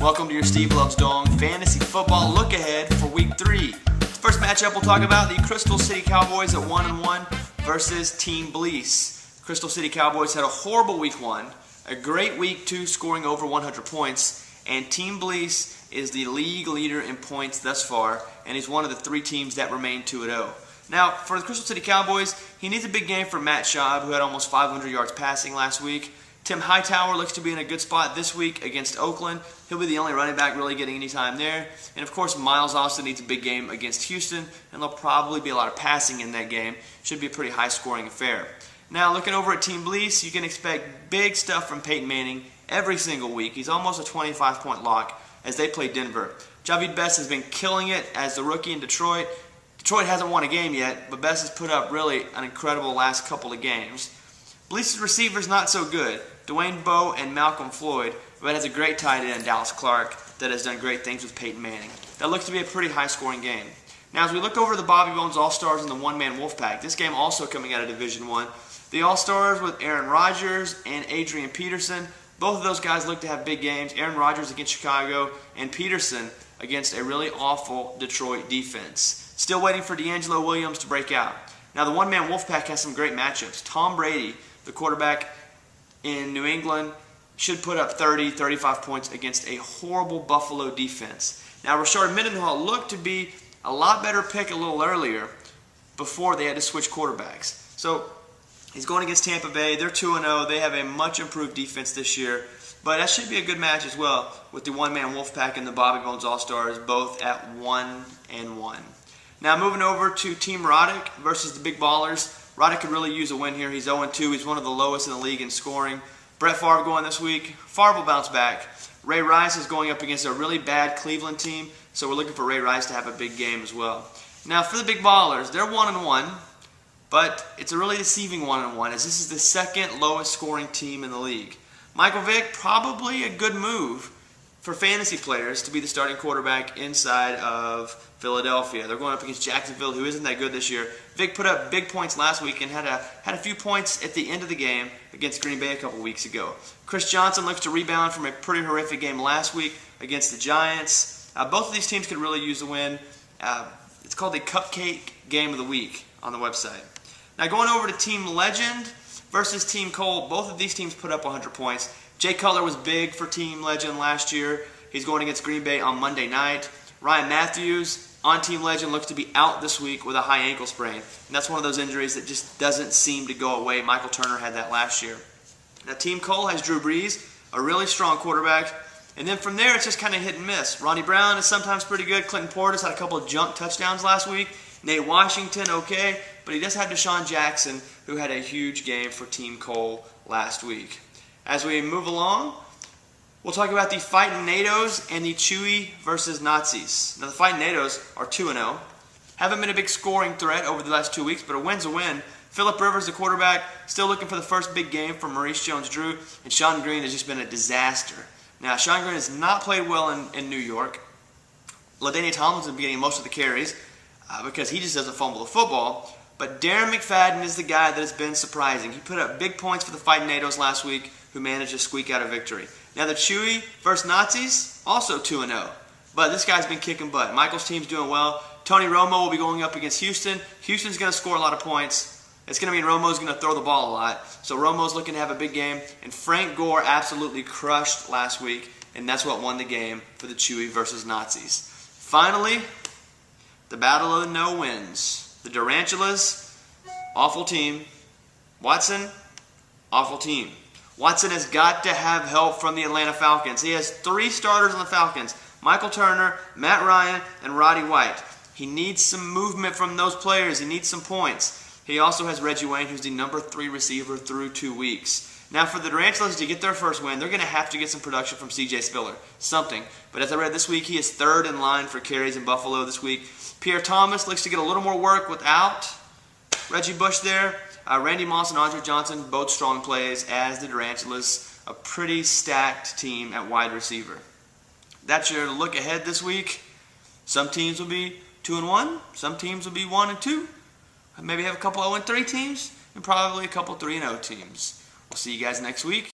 Welcome to your Steve Loves Dong Fantasy Football Look Ahead for Week 3. First matchup, we'll talk about the Crystal City Cowboys at 1-1 versus Team Bleece. Crystal City Cowboys had a horrible Week 1, a great Week 2 scoring over 100 points, and Team Bleece is the league leader in points thus far, and is one of the 3 teams that remain 2-0. Now, for the Crystal City Cowboys, he needs a big game for Matt Schaub, who had almost 500 yards passing last week. Tim Hightower looks to be in a good spot this week against Oakland. He'll be the only running back really getting any time there. And of course, Miles Austin needs a big game against Houston, and there'll probably be a lot of passing in that game. Should be a pretty high-scoring affair. Now, looking over at Team Bleece, you can expect big stuff from Peyton Manning every single week. He's almost a 25-point lock as they play Denver. Javid Best has been killing it as the rookie in Detroit. Detroit hasn't won a game yet, but Best has put up really an incredible last couple of games. Bleece's receivers not so good. Dwayne Bowe and Malcolm Floyd, but has a great tight end, Dallas Clark, that has done great things with Peyton Manning. That looks to be a pretty high-scoring game. Now, as we look over the Bobby Bones All-Stars and the one-man Wolfpack, this game also coming out of Division I. The All-Stars with Aaron Rodgers and Adrian Peterson. Both of those guys look to have big games. Aaron Rodgers against Chicago and Peterson against a really awful Detroit defense. Still waiting for DeAngelo Williams to break out. Now, the one-man Wolfpack has some great matchups. Tom Brady, the quarterback in New England, should put up 30, 35 points against a horrible Buffalo defense. Now, Rashard Mendenhall looked to be a lot better pick a little earlier before they had to switch quarterbacks. So, he's going against Tampa Bay. They're 2-0. They have a much improved defense this year. But that should be a good match as well with the one-man Wolfpack and the Bobby Bones All-Stars both at 1-1. Now, moving over to Team Roddick versus the Big Ballers. Roddick could really use a win here. He's 0-2. He's one of the lowest in the league in scoring. Brett Favre going this week. Favre will bounce back. Ray Rice is going up against a really bad Cleveland team, so we're looking for Ray Rice to have a big game as well. Now, for the Big Ballers, they're 1-1, but it's a really deceiving 1-1, as this is the second lowest scoring team in the league. Michael Vick, probably a good move for fantasy players to be the starting quarterback inside of Philadelphia. They're going up against Jacksonville, who isn't that good this year. Vic put up big points last week and had a few points at the end of the game against Green Bay a couple weeks ago. Chris Johnson looks to rebound from a pretty horrific game last week against the Giants. Both of these teams could really use a win. It's called the Cupcake Game of the Week on the website. Now, going over to Team Legend versus Team Cole, both of these teams put up 100 points. Jay Cutler was big for Team Legend last year. He's going against Green Bay on Monday night. Ryan Matthews on Team Legend looks to be out this week with a high ankle sprain. And that's one of those injuries that just doesn't seem to go away. Michael Turner had that last year. Now, Team Cole has Drew Brees, a really strong quarterback. And then from there, it's just kind of hit and miss. Ronnie Brown is sometimes pretty good. Clinton Portis had a couple of junk touchdowns last week. Nate Washington, okay. But he does have Deshaun Jackson, who had a huge game for Team Cole last week. As we move along, we'll talk about the Fightin' NATOs and the Chewy versus Nazis. Now, the Fightin' NATOs are 2-0. Haven't been a big scoring threat over the last 2 weeks, but a win's a win. Phillip Rivers, the quarterback, still looking for the first big game from Maurice Jones-Drew, and Sean Green has just been a disaster. Now, Sean Green has not played well in New York. LaDainian Tomlinson has been getting most of the carries because he just doesn't fumble the football. But Darren McFadden is the guy that has been surprising. He put up big points for the Fightin' NATOs last week, who managed to squeak out a victory. Now, the Chewy versus Nazis, also 2-0. But this guy's been kicking butt. Michael's team's doing well. Tony Romo will be going up against Houston. Houston's going to score a lot of points. It's going to mean Romo's going to throw the ball a lot. So Romo's looking to have a big game. And Frank Gore absolutely crushed last week. And that's what won the game for the Chewy versus Nazis. Finally, the battle of the no-wins. The Durantulas, awful team. Watson, awful team. Watson has got to have help from the Atlanta Falcons. He has 3 starters on the Falcons: Michael Turner, Matt Ryan, and Roddy White. He needs some movement from those players. He needs some points. He also has Reggie Wayne, who's the number 3 receiver through 2 weeks. Now, for the Durantulas to get their first win, they're going to have to get some production from C.J. Spiller. Something. But as I read this week, he is 3rd in line for carries in Buffalo this week. Pierre Thomas looks to get a little more work without Reggie Bush there. Randy Moss and Andre Johnson, both strong plays as the Durantulas, a pretty stacked team at wide receiver. That's your look ahead this week. Some teams will be 2-1. Some teams will be 1-2. Maybe have a couple 0-3 teams and probably a couple 3-0 teams. We'll see you guys next week.